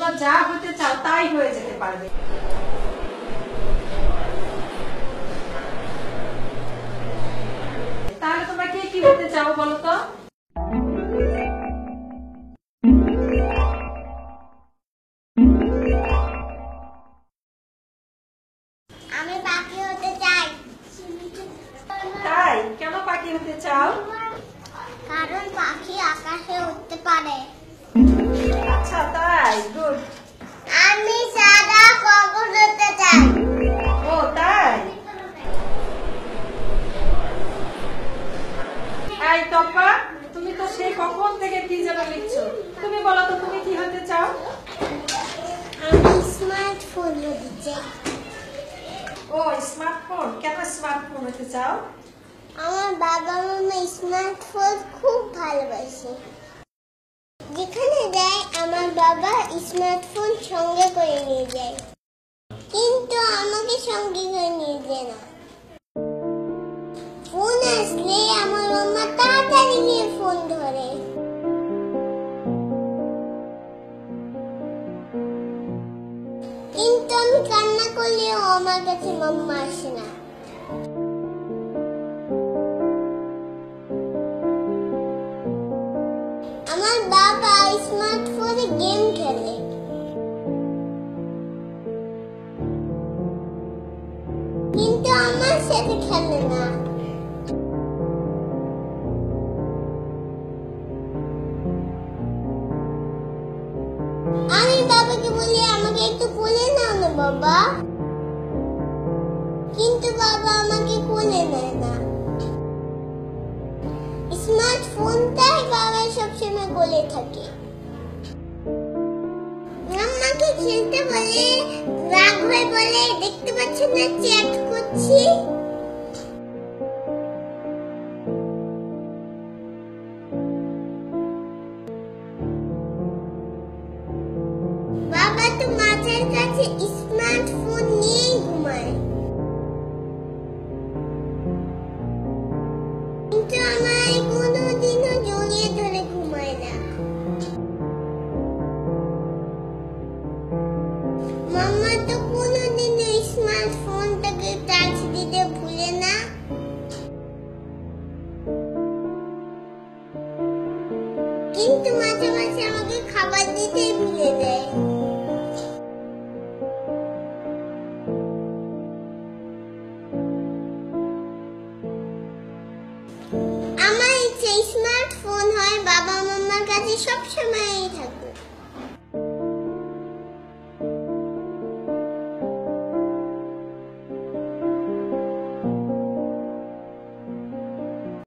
তোমরা যা হতে চাও তাই হয়ে যেতে পারবে। তাহলে তোমরা কে কি হতে চাও বলো তো? আমি পাখি হতে চাই। তাই? কেন পাখি হতে চাও? কারণ পাখি আকাশে উড়তে পারে। আচ্ছা তাই, গুড। আমি সাদা কবুতর হতে চাই। ও তাই? এই টপা, তুমি তো সেই কখন থেকে কি যেন লিখছো, তুমি বলো তো তুমি কি হতে চাও? আমি স্মার্টফোন হতে চাই। ও স্মার্টফোন, কেন স্মার্টফোন হতে চাও? আমার বাবা মামা স্মার্টফোন খুব ভালোবাসে। যেখানে যায় আমার বাবা স্মার্টফোন সঙ্গে করে নিয়ে যায়, কিন্তু আমাকে সঙ্গে করে নিয়ে যায় না। ফোন আসলে আমার মামা তাড়াতাড়ি গিয়ে ফোন ধরে। কিন্তু আমি কান্না করলেও আমার কাছে মাম্মা আসে না। আমার বাবা স্মার্টফোনে গেম খেলে, কিন্তু আমার সাথে খেলে না। আমি বাবাকে বলি আমাকে একটু কোলে নাও না বাবা, কিন্তু বাবা আমাকে কোলে নেয় না। স্মার্টফোনটাই বাবা সবসময় কোলে থাকে। মাম্মাকে খেলতে বলে রাগ হয়ে বলে, দেখতে পাচ্ছ না চ্যাট করছি। বাবা তো মাথার কাছে স্মার্টফোন নিয়েই ঘুমায়, কিন্তু আমার কোনোদিনও জড়িয়ে ধরে ঘুমায় না। মাম্মা তো কোনোদিনও স্মার্টফোনটাকে টাচ দিতে ভুলে না, কিন্তু মাঝে মাঝে আমাকে খাবার দিতেই ভুলে দেয়। আমার ইচ্ছে স্মার্টফোন হয় বাবা মাম্মার কাছে সবসময়ই থাকে।